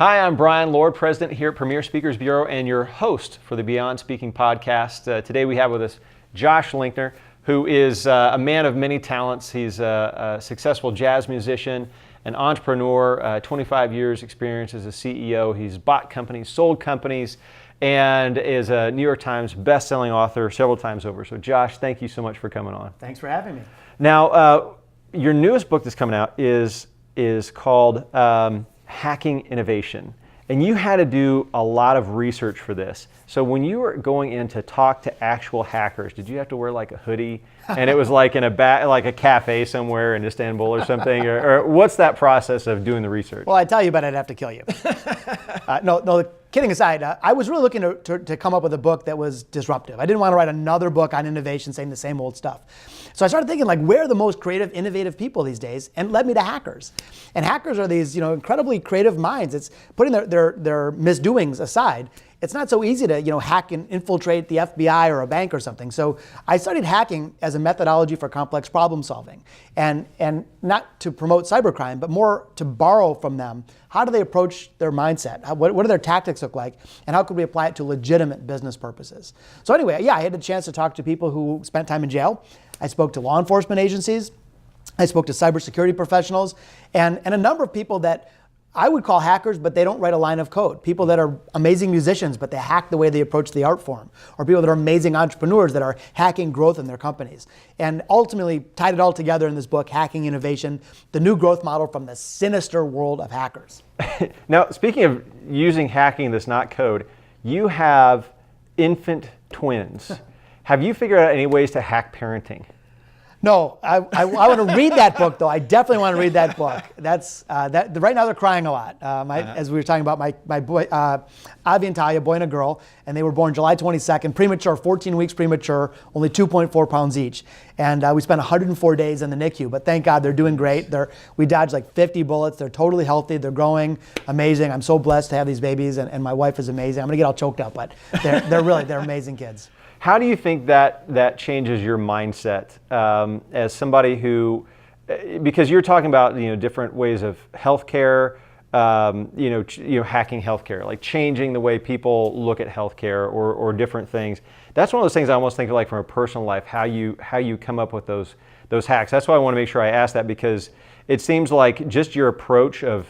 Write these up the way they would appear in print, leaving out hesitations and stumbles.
Hi, I'm Brian Lord, President here at Premier Speakers Bureau and your host for the Beyond Speaking podcast. Today we have with us Josh Linkner, who is a man of many talents. He's a successful jazz musician, an entrepreneur, 25 years experience as a CEO. He's bought companies, sold companies, and is a New York Times best-selling author several times over. So Josh, thank you so much for coming on. Thanks for having me. Now, your newest book that's coming out is called Hacking Innovation. And you had to do a lot of research for this. So when you were going in to talk to actual hackers, did you have to wear like a hoodie? And it was like in like a cafe somewhere in Istanbul or something? Or what's that process of doing the research? Well, I'd tell you, but I'd have to kill you. No, kidding aside, I was really looking to come up with a book that was disruptive. I didn't want to write another book on innovation saying the same old stuff. So I started thinking, like, where are the most creative, innovative people these days? And it led me to hackers. And hackers are these, incredibly creative minds. It's putting their misdoings aside. It's not so easy to, hack and infiltrate the FBI or a bank or something. So I studied hacking as a methodology for complex problem solving, and not to promote cybercrime, but more to borrow from them. How do they approach their mindset? What do their tactics look like? And how could we apply it to legitimate business purposes? So anyway, I had the chance to talk to people who spent time in jail. I spoke to law enforcement agencies. I spoke to cybersecurity professionals, and a number of people that I would call hackers, but they don't write a line of code. People that are amazing musicians, but they hack the way they approach the art form. Or people that are amazing entrepreneurs that are hacking growth in their companies. And ultimately tied it all together in this book, Hacking Innovation, the new growth model from the sinister world of hackers. Now, speaking of using hacking that's not code, you have infant twins. Have you figured out any ways to hack parenting? No, I want to read that book, though. I definitely want to read that book. That's right now they're crying a lot. As we were talking about, my boy, Avi and Talia, boy and a girl, and they were born July 22nd, premature, 14 weeks premature, only 2.4 pounds each. And we spent 104 days in the NICU, but thank God they're doing great. We dodged like 50 bullets. They're totally healthy. They're growing amazing. I'm so blessed to have these babies, and my wife is amazing. I'm going to get all choked up, but they're amazing kids. How do you think that changes your mindset as somebody who, because you're talking about different ways of healthcare, hacking healthcare, like changing the way people look at healthcare or different things. That's one of those things I almost think of like from a personal life, how you come up with those hacks. That's why I want to make sure I ask that, because it seems like just your approach of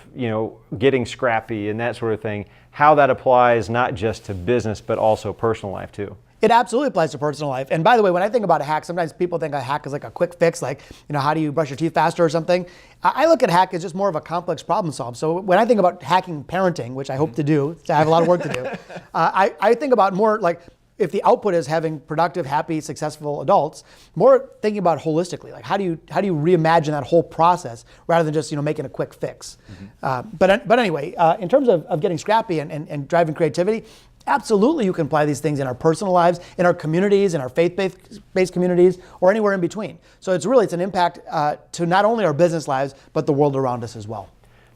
getting scrappy and that sort of thing, how that applies not just to business but also personal life too. It absolutely applies to personal life. And by the way, when I think about a hack, sometimes people think a hack is like a quick fix, like, how do you brush your teeth faster or something? I look at hack as just more of a complex problem solve. So when I think about hacking parenting, which I hope to do, I have a lot of work to do, I think about more like if the output is having productive, happy, successful adults, more thinking about holistically, like how do you reimagine that whole process rather than just making a quick fix. Mm-hmm. But anyway, in terms of getting scrappy and driving creativity, absolutely, you can apply these things in our personal lives, in our communities, in our faith-based communities, or anywhere in between. So it's an impact to not only our business lives, but the world around us as well.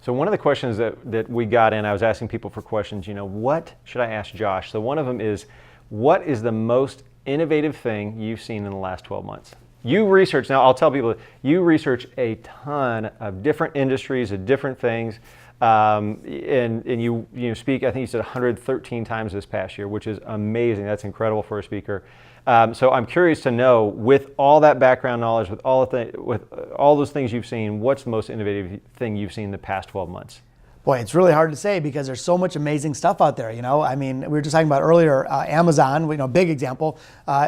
So one of the questions that we got in, I was asking people for questions, what should I ask Josh? So one of them is, what is the most innovative thing you've seen in the last 12 months? You research, now I'll tell people, you research a ton of different industries, of different things. And you speak, I think you said 113 times this past year, which is amazing. That's incredible for a speaker. So I'm curious to know, with all that background knowledge, with all those things you've seen, what's the most innovative thing you've seen in the past 12 months? Boy, it's really hard to say because there's so much amazing stuff out there. I mean, we were just talking about earlier, Amazon, big example,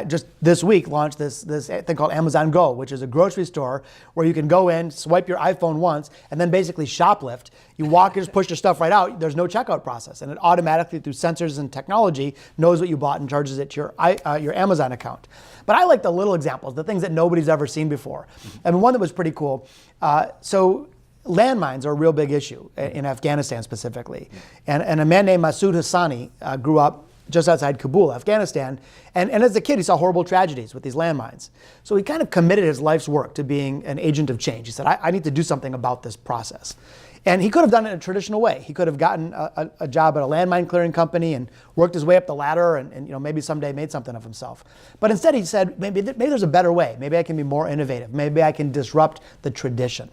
just this week launched this thing called Amazon Go, which is a grocery store where you can go in, swipe your iPhone once, and then basically shoplift. You walk and just push your stuff right out. There's no checkout process, and it automatically, through sensors and technology, knows what you bought and charges it to your Amazon account. But I like the little examples, the things that nobody's ever seen before. And one that was pretty cool. Landmines are a real big issue in Afghanistan specifically. And a man named Masood Hassani grew up just outside Kabul, Afghanistan. And as a kid, he saw horrible tragedies with these landmines. So he kind of committed his life's work to being an agent of change. He said, I need to do something about this process. And he could have done it in a traditional way. He could have gotten a job at a landmine clearing company and worked his way up the ladder and maybe someday made something of himself. But instead he said, maybe there's a better way. Maybe I can be more innovative. Maybe I can disrupt the tradition.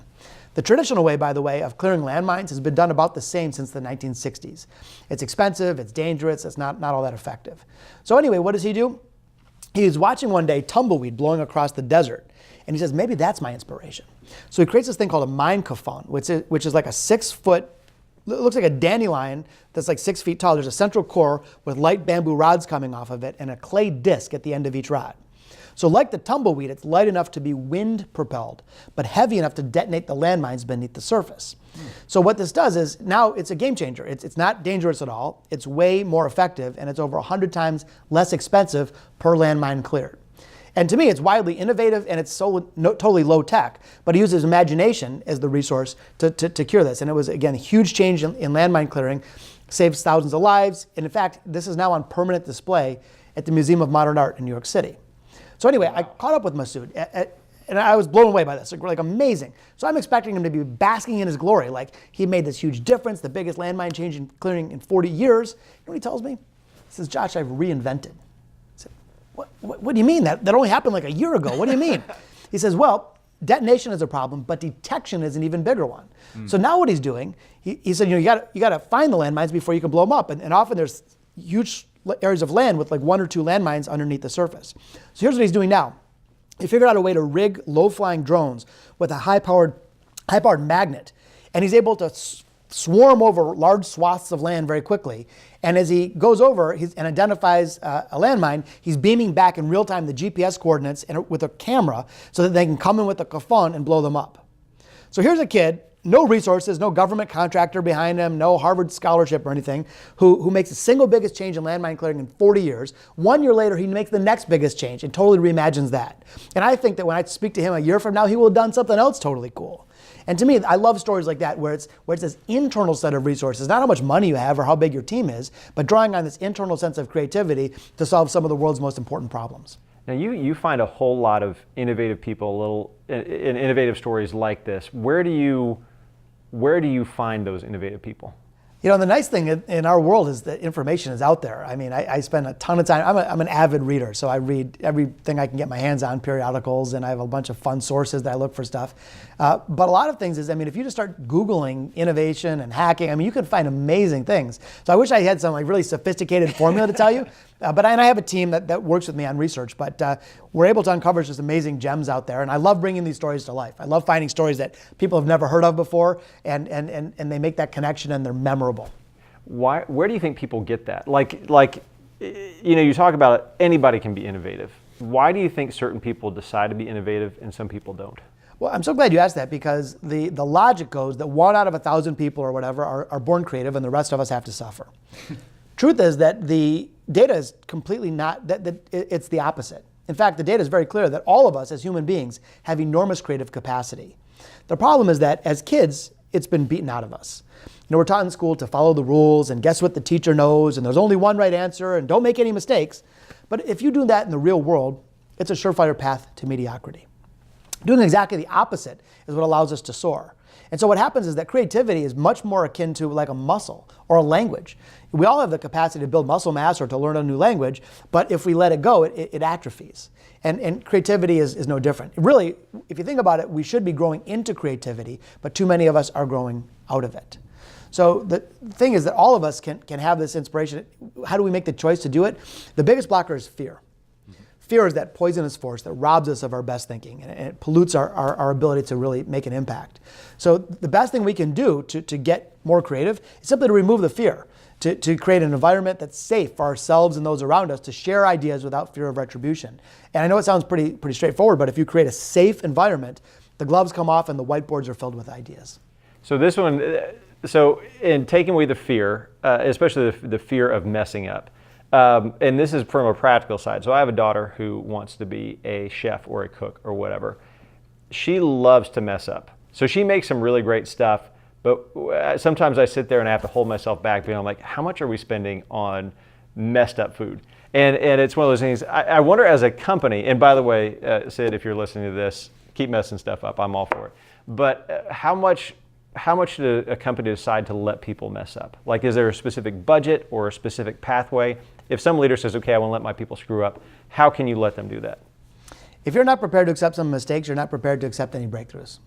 The traditional way, by the way, of clearing landmines has been done about the same since the 1960s. It's expensive, it's dangerous, it's not all that effective. So anyway, what does he do? He's watching one day tumbleweed blowing across the desert, and he says, maybe that's my inspiration. So he creates this thing called a mine kafun, which is like a 6-foot, looks like a dandelion that's like 6 feet tall. There's a central core with light bamboo rods coming off of it and a clay disc at the end of each rod. So like the tumbleweed, it's light enough to be wind propelled, but heavy enough to detonate the landmines beneath the surface. So what this does is now it's a game changer. It's not dangerous at all. It's way more effective, and it's over 100 times less expensive per landmine cleared. And to me, it's wildly innovative, and it's totally low tech, but he uses imagination as the resource to cure this. And it was, again, a huge change in landmine clearing, saves thousands of lives. And in fact, this is now on permanent display at the Museum of Modern Art in New York City. So anyway, I caught up with Masood, and I was blown away by this, like amazing. So I'm expecting him to be basking in his glory, like he made this huge difference, the biggest landmine change in clearing in 40 years. You know what he tells me? He says, Josh, I've reinvented. I said, what do you mean? That only happened like a year ago. What do you mean? He says, well, detonation is a problem, but detection is an even bigger one. So now what he's doing, he said, you got to find the landmines before you can blow them up. And often there's huge areas of land with like 1 or 2 landmines underneath the surface. So here's what he's doing now. He figured out a way to rig low-flying drones with a high-powered magnet, and he's able to swarm over large swaths of land very quickly. And as he goes over and identifies a landmine, he's beaming back in real time the GPS coordinates with a camera so that they can come in with a kafun and blow them up. So here's a kid, no resources, no government contractor behind him, no Harvard scholarship or anything, who makes the single biggest change in landmine clearing in 40 years. 1 year later, he makes the next biggest change and totally reimagines that. And I think that when I speak to him a year from now, he will have done something else totally cool. And to me, I love stories like that where it's this internal set of resources, not how much money you have or how big your team is, but drawing on this internal sense of creativity to solve some of the world's most important problems. Now you find a whole lot of innovative people, in innovative stories like this. Where do you find those innovative people? You know, the nice thing in our world is that information is out there. I mean, I spend a ton of time, I'm an avid reader, so I read everything I can get my hands on, periodicals, and I have a bunch of fun sources that I look for stuff. But a lot of things is, if you just start Googling innovation and hacking, you can find amazing things. So I wish I had some like really sophisticated formula to tell you. But I have a team that works with me on research, but we're able to uncover just amazing gems out there. And I love bringing these stories to life. I love finding stories that people have never heard of before, and they make that connection and they're memorable. Where do you think people get that? Like, you talk about it, anybody can be innovative. Why do you think certain people decide to be innovative and some people don't? Well, I'm so glad you asked that, because the logic goes that 1 out of 1,000 people or whatever are born creative and the rest of us have to suffer. Truth is that the data is completely not, it's the opposite. In fact, the data is very clear that all of us as human beings have enormous creative capacity. The problem is that as kids, it's been beaten out of us. We're taught in school to follow the rules and guess what the teacher knows, and there's only one right answer, and don't make any mistakes. But if you do that in the real world, it's a surefire path to mediocrity. Doing exactly the opposite is what allows us to soar. And so what happens is that creativity is much more akin to like a muscle or a language. We all have the capacity to build muscle mass or to learn a new language, but if we let it go, it atrophies. And creativity is no different. Really, if you think about it, we should be growing into creativity, but too many of us are growing out of it. So the thing is that all of us can have this inspiration. How do we make the choice to do it? The biggest blocker is fear. Fear is that poisonous force that robs us of our best thinking, and it pollutes our ability to really make an impact. So the best thing we can do to get more creative is simply to remove the fear, to create an environment that's safe for ourselves and those around us to share ideas without fear of retribution. And I know it sounds pretty straightforward, but if you create a safe environment, the gloves come off and the whiteboards are filled with ideas. So this one, in taking away the fear, especially the fear of messing up, and this is from a practical side. So I have a daughter who wants to be a chef or a cook or whatever. She loves to mess up. So she makes some really great stuff, but sometimes I sit there and I have to hold myself back, being like, how much are we spending on messed up food? And it's one of those things, I wonder as a company, and by the way, Sid, if you're listening to this, keep messing stuff up, I'm all for it. But how much should a company decide to let people mess up? Like, is there a specific budget or a specific pathway? If some leader says, okay, I want to let my people screw up, how can you let them do that? If you're not prepared to accept some mistakes, you're not prepared to accept any breakthroughs.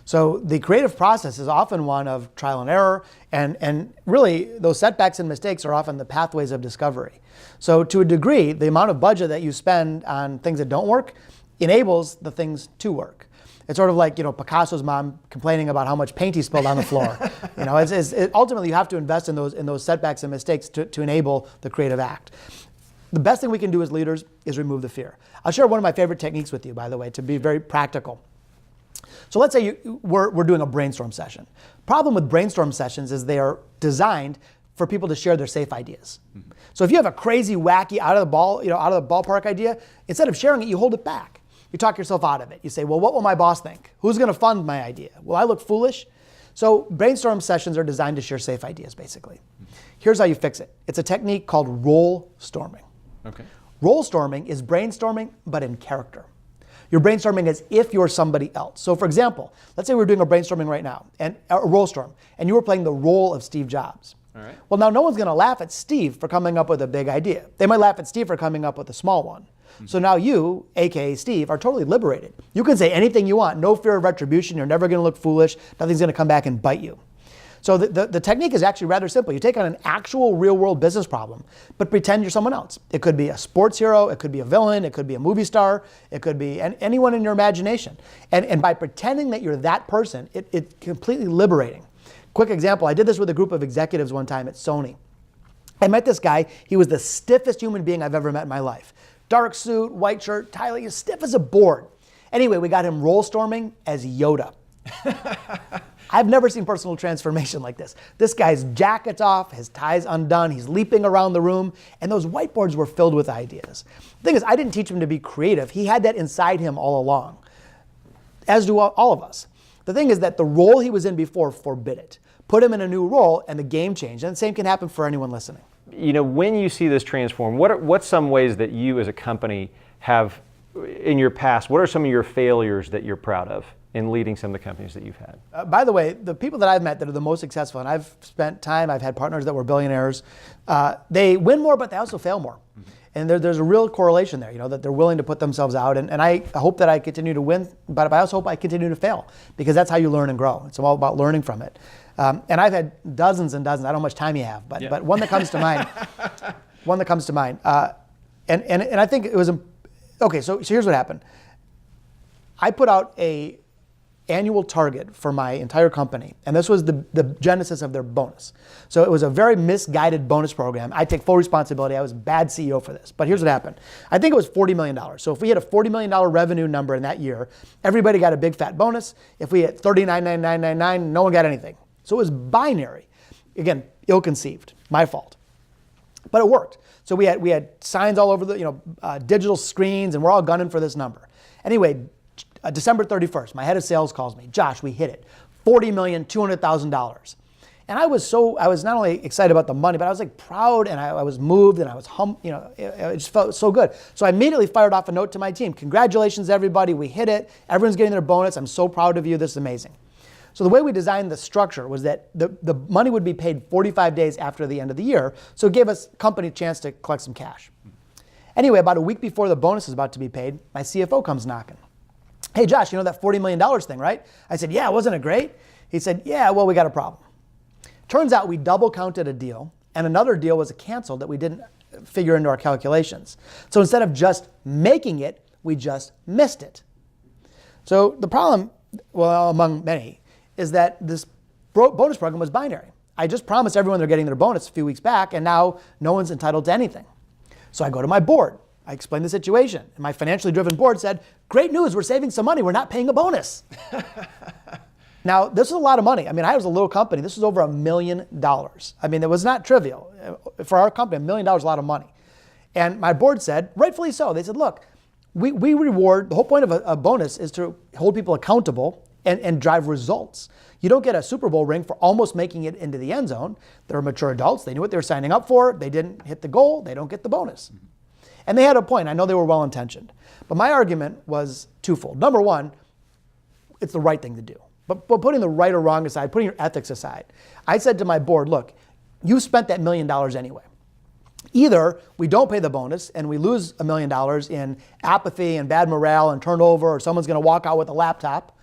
So the creative process is often one of trial and error, and really those setbacks and mistakes are often the pathways of discovery. So to a degree, the amount of budget that you spend on things that don't work enables the things to work. It's sort of like, Picasso's mom complaining about how much paint he spilled on the floor. Ultimately you have to invest in those setbacks and mistakes to enable the creative act. The best thing we can do as leaders is remove the fear. I'll share one of my favorite techniques with you, by the way, to be very practical. So let's say we're doing a brainstorm session. Problem with brainstorm sessions is they are designed for people to share their safe ideas. Mm-hmm. So if you have a crazy, wacky, out of the ballpark idea, instead of sharing it, you hold it back. You talk yourself out of it. You say, well, what will my boss think? Who's going to fund my idea? Will I look foolish? So brainstorm sessions are designed to share safe ideas, basically. Mm-hmm. Here's how you fix it. It's a technique called role storming. Okay. Role storming is brainstorming, but in character. You're brainstorming as if you're somebody else. So for example, let's say we're doing a brainstorming right now, and a role storm, and you were playing the role of Steve Jobs. All right. Well, now no one's going to laugh at Steve for coming up with a big idea. They might laugh at Steve for coming up with a small one. Mm-hmm. So now you, aka Steve, are totally liberated. You can say anything you want, no fear of retribution. You're never going to look foolish. Nothing's going to come back and bite you. So the technique is actually rather simple. You take on an actual real-world business problem, but pretend you're someone else. It could be a sports hero, it could be a villain, it could be a movie star, it could be anyone in your imagination. And by pretending that you're that person, it's completely liberating. Quick example, I did this with a group of executives one time at Sony. I met this guy. He was the stiffest human being I've ever met in my life. Dark suit, white shirt, tie, he's stiff as a board. Anyway, we got him role storming as Yoda. I've never seen personal transformation like this. This guy's jacket's off, his tie's undone, he's leaping around the room, and those whiteboards were filled with ideas. The thing is, I didn't teach him to be creative. He had that inside him all along, as do all of us. The thing is that the role he was in before forbid it. Put him in a new role, and the game changed. And the same can happen for anyone listening. When you see this transform, what's some ways that you as a company have in your past, what are some of your failures that you're proud of in leading some of the companies that you've had? By the way, the people that I've met that are the most successful, and I've spent time, I've had partners that were billionaires, they win more, but they also fail more. Mm-hmm. And there's a real correlation there, that they're willing to put themselves out. And I hope that I continue to win, but I also hope I continue to fail, because that's how you learn and grow. It's all about learning from it. And I've had dozens and dozens. I don't know how much time you have, but one that comes to mind. And I think it was, okay, so here's what happened. I put out a annual target for my entire company, and this was the genesis of their bonus. So it was a very misguided bonus program. I take full responsibility. I was a bad CEO for this, but here's what happened. I think it was $40 million. So if we had a $40 million revenue number in that year, everybody got a big fat bonus. If we had $39,999,999, no one got anything. So it was binary. Again, ill-conceived, my fault. But it worked. So we had signs all over the digital screens, and we're all gunning for this number. Anyway, December 31st, my head of sales calls me. Josh, we hit it. $40,200,000. And I was not only excited about the money, but I was like proud, and I was moved, and I was it just felt so good. So I immediately fired off a note to my team. Congratulations, everybody. We hit it. Everyone's getting their bonus. I'm so proud of you. This is amazing. So the way we designed the structure was that the money would be paid 45 days after the end of the year. So it gave us company a chance to collect some cash. Anyway, about a week before the bonus is about to be paid, my CFO comes knocking. Hey, Josh, you know that $40 million thing, right? I said, yeah, wasn't it great? He said, yeah, well, we got a problem. Turns out we double counted a deal, and another deal was canceled that we didn't figure into our calculations. So instead of just making it, we just missed it. So the problem, well, among many, is that this bonus program was binary. I just promised everyone they're getting their bonus a few weeks back, and now no one's entitled to anything. So I go to my board. I explained the situation. And my financially driven board said, great news, we're saving some money. We're not paying a bonus. Now, this was a lot of money. I mean, I was a little company. This was over $1 million. I mean, it was not trivial. For our company, $1 million is a lot of money. And my board said, rightfully so, they said, look, we reward, the whole point of a bonus is to hold people accountable and drive results. You don't get a Super Bowl ring for almost making it into the end zone. They're mature adults. They knew what they were signing up for. They didn't hit the goal. They don't get the bonus. Mm-hmm. And they had a point. I know they were well-intentioned. But my argument was twofold. Number one, it's the right thing to do. But putting the right or wrong aside, putting your ethics aside, I said to my board, look, you spent that $1 million anyway. Either we don't pay the bonus and we lose $1 million in apathy and bad morale and turnover, or someone's going to walk out with a laptop,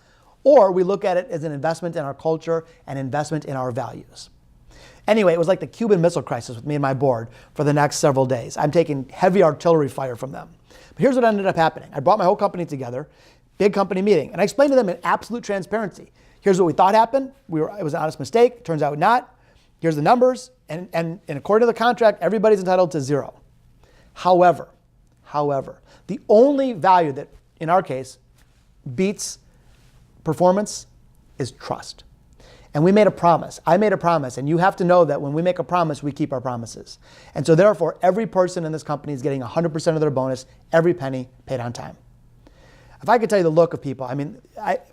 or we look at it as an investment in our culture and investment in our values. Anyway, it was like the Cuban Missile Crisis with me and my board for the next several days. I'm taking heavy artillery fire from them. But here's what ended up happening. I brought my whole company together, big company meeting, and I explained to them in absolute transparency. Here's what we thought happened. It was an honest mistake. Turns out not. Here's the numbers. And according to the contract, everybody's entitled to 0. However, the only value that, in our case, beats performance is trust. And we made a promise. I made a promise. And you have to know that when we make a promise, we keep our promises. And so therefore, every person in this company is getting 100% of their bonus, every penny paid on time. If I could tell you the look of people, I mean,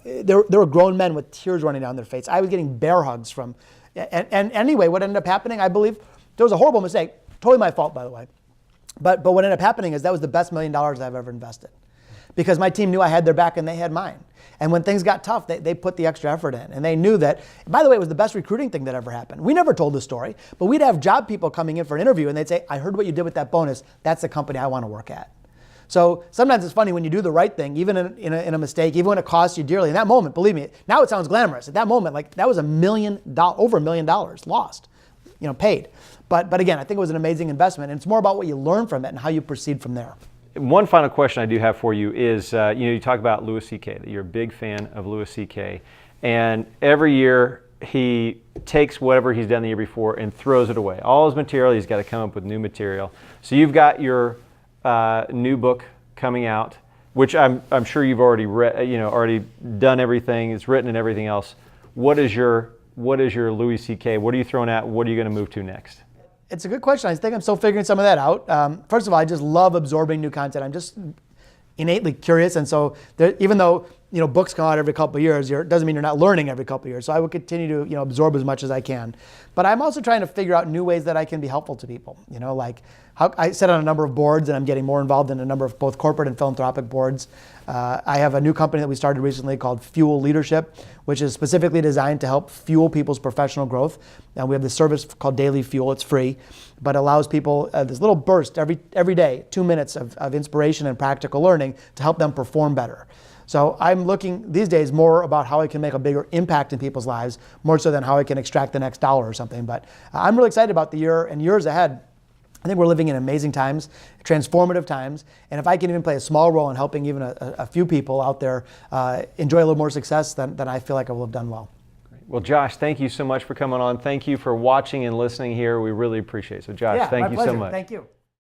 there were grown men with tears running down their face. I was getting bear hugs from, and anyway, what ended up happening, I believe, there was a horrible mistake. Totally my fault, by the way. But what ended up happening is that was the best $1 million I've ever invested. Because my team knew I had their back and they had mine. And when things got tough, they put the extra effort in. And they knew that, by the way, it was the best recruiting thing that ever happened. We never told the story, but we'd have job people coming in for an interview and they'd say, I heard what you did with that bonus. That's the company I want to work at. So sometimes it's funny when you do the right thing, even in a mistake, even when it costs you dearly. In that moment, believe me, now it sounds glamorous. At that moment, like that was over $1 million lost, paid. But again, I think it was an amazing investment. And it's more about what you learn from it and how you proceed from there. One final question I do have for you is, you talk about Louis C.K., that you're a big fan of Louis C.K., and every year he takes whatever he's done the year before and throws it away. All his material, he's got to come up with new material. So you've got your new book coming out, which I'm sure you've already read, already done everything, it's written and everything else. What is your Louis C.K.? What are you throwing out? What are you going to move to next? It's a good question. I think I'm still figuring some of that out. First of all, I just love absorbing new content. I'm just innately curious, and so even though books come out every couple of years, it doesn't mean you're not learning every couple of years. So I will continue to absorb as much as I can. But I'm also trying to figure out new ways that I can be helpful to people. Like how I sit on a number of boards, and I'm getting more involved in a number of both corporate and philanthropic boards. I have a new company that we started recently called Fuel Leadership, which is specifically designed to help fuel people's professional growth. And we have this service called Daily Fuel. It's free, but allows people this little burst every day, 2 minutes of inspiration and practical learning to help them perform better. So I'm looking these days more about how I can make a bigger impact in people's lives, more so than how I can extract the next dollar or something. But I'm really excited about the year and years ahead. I think we're living in amazing times, transformative times, and if I can even play a small role in helping even a few people out there enjoy a little more success, then I feel like I will have done well. Great. Well, Josh, thank you so much for coming on. Thank you for watching and listening here. We really appreciate it. So, Josh, thank you so much. Thank you.